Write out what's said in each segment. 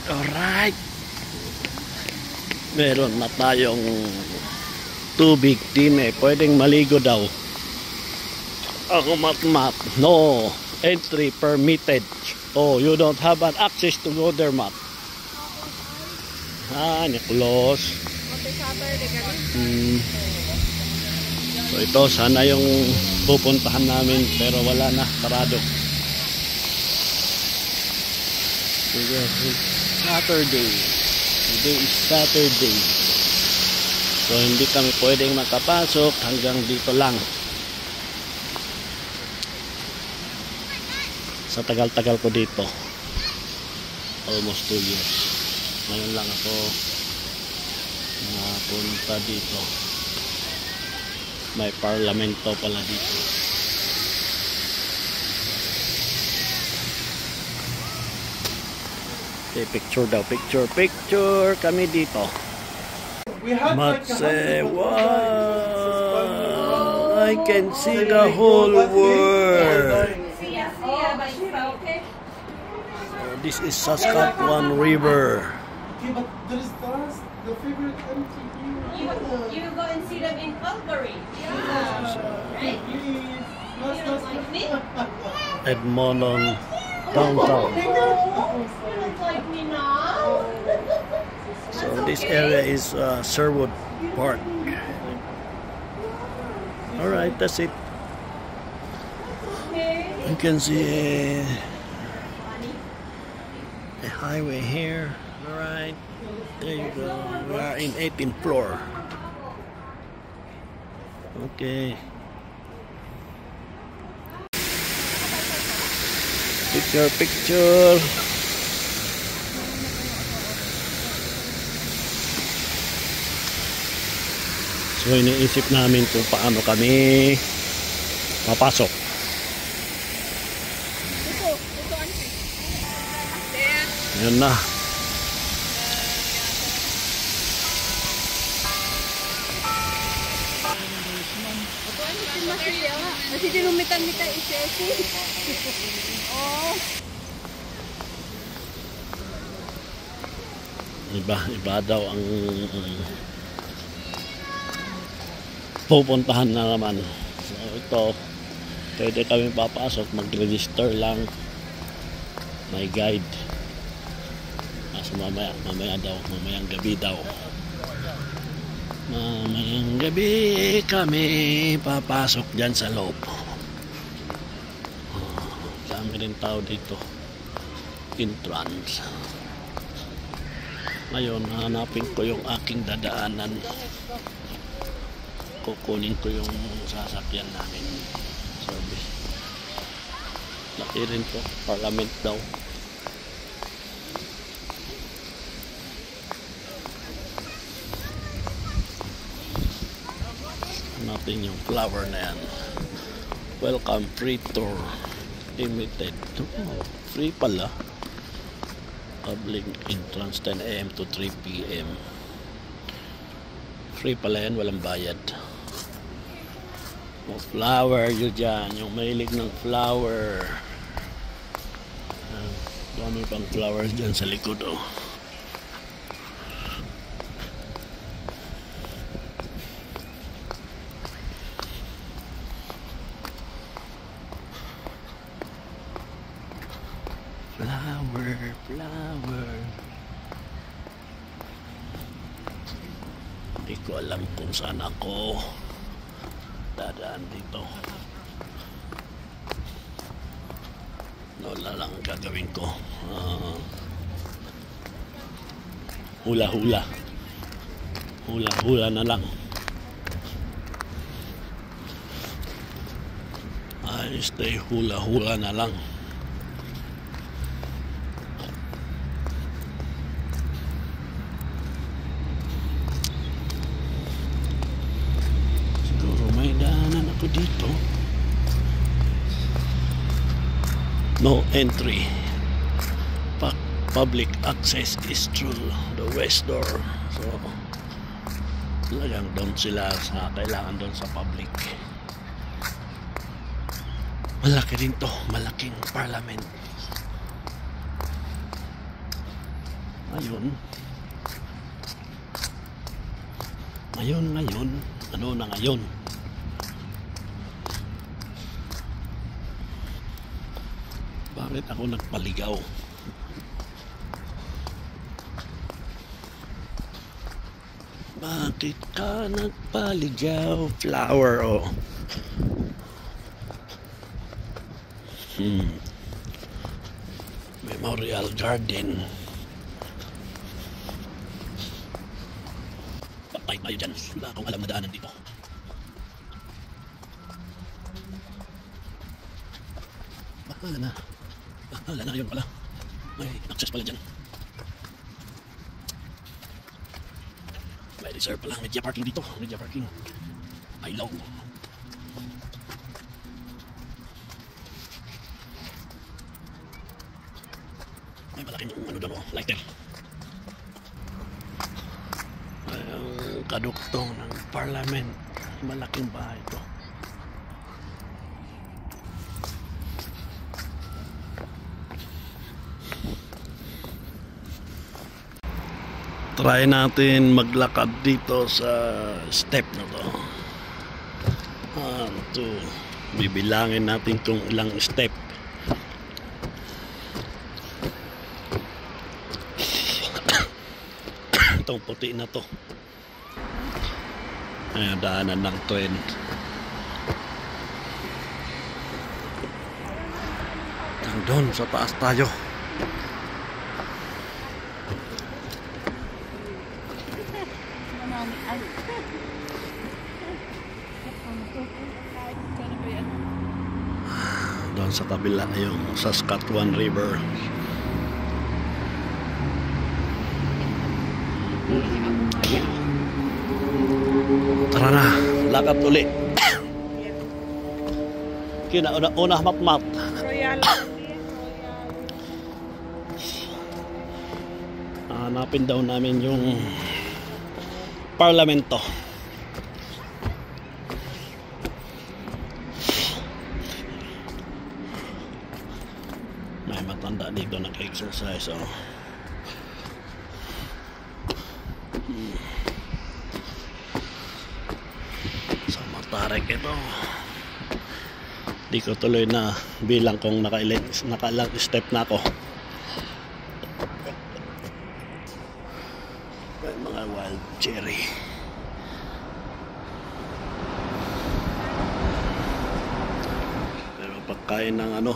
Alright. Meron na tayong tubig din eh. Pwedeng maligo daw. Ang mat. No. Entry permitted. Oh, you don't have an access to go there, mat. Na-close. So ito, sana yung pupuntahan namin. Pero wala na. Parado. Saturday. Today is Saturday. So hindi kami pwedeng makapasok hanggang dito lang. Sa tagal-tagal ko dito. Almost 2 years. Ngayon lang ako napunta dito. May parlamento pala dito. Okay, picture daw, picture kami dito. Matse, wow, I can see the whole world. So this is Saskatchewan River. Okay, but there is the favorite empty here. You go and see them in Calgary. Right? Edmonton downtown. Like me now. So this area is Sherwood Park. Alright, that's it. You can see a highway here. Alright, there you go. We are in 18th floor. Okay. Picture. So iniisip namin kung paano kami papasok. Ayan na. Masih dinumitan-mitan isi-isi. Oh. Iba daw ang pupuntahan na naman. So ito, pwede kami papasok, mag-register lang. May guide. So mamayang gabi daw. Mamayang gabi kami papasok dyan sa loob. Dami rin tao dito. Entrance. Ngayon, hanapin ko yung aking dadaanan. Kukunin ko yung sasakyan namin. Service. Laki rin to. Parliament daw. Hanapin yung flower na yan. Welcome free tour. Limited. Oh, free pala. Public entrance 10 AM to 3 PM. Free pala yan, walang bayad. Oh, flower yun dyan, yung mahilig ng flower. Dami pang flowers dyan sa likod. Oh. Flower. Hindi ko alam kung saan ako dadaan dito. Wala lang gagawin ko. Hula-hula. Hula-hula na lang. I stay hula-hula na lang. Dito no entry, public access is through the west door. So talagang doon sila sa kailangan doon sa public. Malaki rin to, malaking parliament. Ngayon, ano na ngayon? Bakit ako nagpaligaw? Bakit ka nagpaligaw? Flower, oh. Memorial Garden. Patay tayo dyan. Wala akong alam na daanan dito. Bahala na yun pala. May access pala dyan. May reserve pala. Media parking dito. Media parking. I love. May malaking ano doon, lighter. Ay, ang kaduktong ng parliament. Malaking bahay ito. Try natin maglakad dito sa step na to. 1, 2. Bibilangin natin kung ilang step. Itong puti na to. Ayan, daanan ng train. Doon sa taas tayo. Doon sa kabila yung Saskatchewan River. Tara na, lakad uli. Una matmat. Royal. Hanapin daw namin yung parlamento. May matanda dito nag-exercise, oh. Sa Matarek ito. Di ko tuloy na bilang kung nakailang step na ako. May mga wild cherry. Pero pagkain ng ano,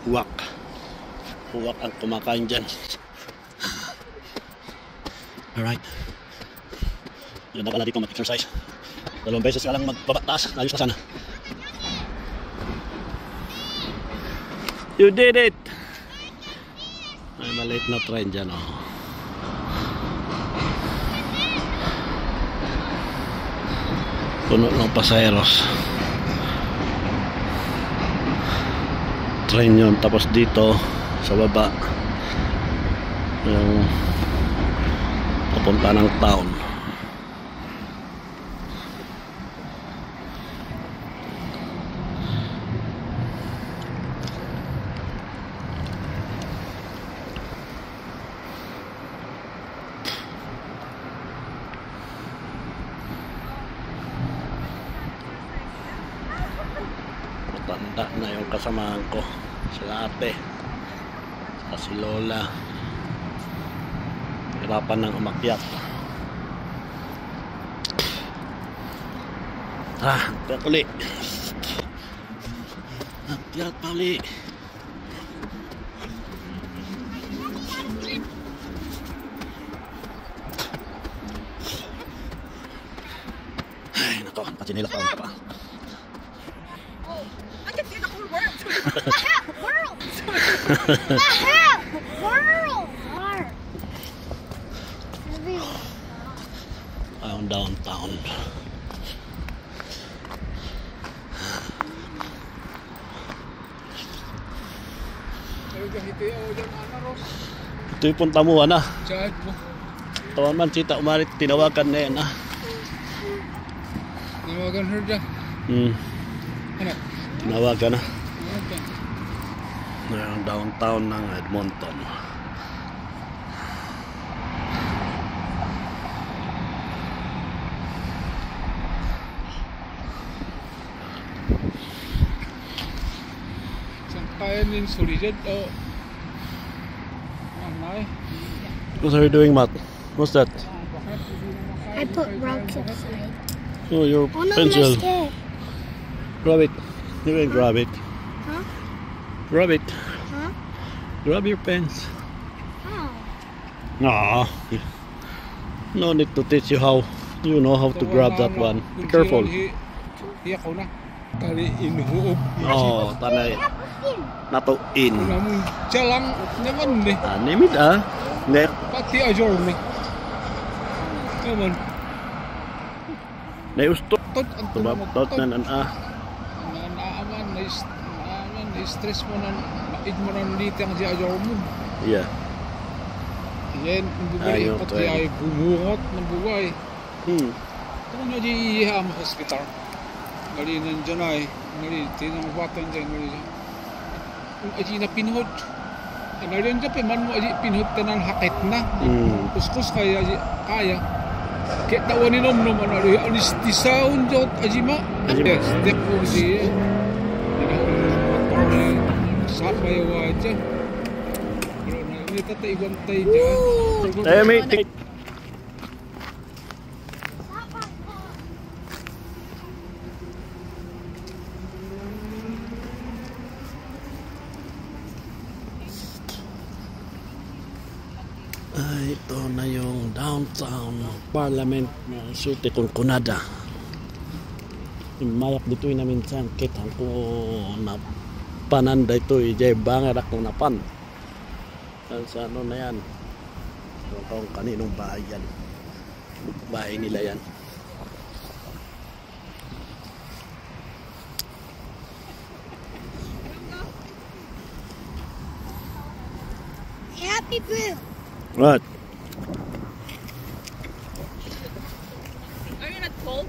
huwak ang kumakain dyan. Alright, yun na pala dito mag-exercise. 2 beses ka lang magpabataas, ayos na sana. You did it! May maliit na train dyan, oh. Puno ng pasaheros. Train yun, tapos dito sa baba yung papunta ng town. Matanda na yung kasamahan ko, sila ate, si lola. Hirapan ng umakyat. Akyat uli. Akyat uli. Ay, nako, pasinila pa pa. I can see the whole world. World. World. Downtown. Ito yung punta mo, ana. Tawan man, sita umarit, tinawagan na yan, ah. Tinawagan her dyan. Ano? Tinawagan na. Downtown ng Edmonton. kaya nin solid o anay. What are you doing, Matt? What's that? I put rocks inside. Oh, your Oh no, pencil. I'm scared. Grab it. You can grab it. Huh? Grab it. Huh? Grab your pens. Oh. Ah, no need to teach you how. You know how to grab that one. Be careful. Hiya ko na. Tali inuhoob. Oh, tanay. Nato in. Wala mong jalang naman ni. Animid ah. Nek. Pati ajor ni. Naman. Naiusto. Tot ang Tumaptot na nan ah. Naaman na stress mo nan maid mo nan dito ang ajor mo. Yeah. Yan, ang bubay, Ayaw, pati ay bumungot ng buhay. Kung na di iha mo sa hospital, gali nandiyan ay, gali, tinamabatan dyan, gali. Kung aji na pinhod, gali dyan, piman mo aji pinhod ka ng hakit na. Kuskus kaya, kaya. Kaya tawa ni nom-nom, ano, anistisaon dyan, aji ma. Step po siya. Sapay awa dyan. May tatay-bantay dyan. May ito na yung downtown parliament ng City Concunada. Mayak dito na minsan kitang ko na pananda ito ijay bangarak ng napan. Sa ano na yan, kung kaninong bahay yan, bahay nila yan. Happy Brew. What? Are you not cold?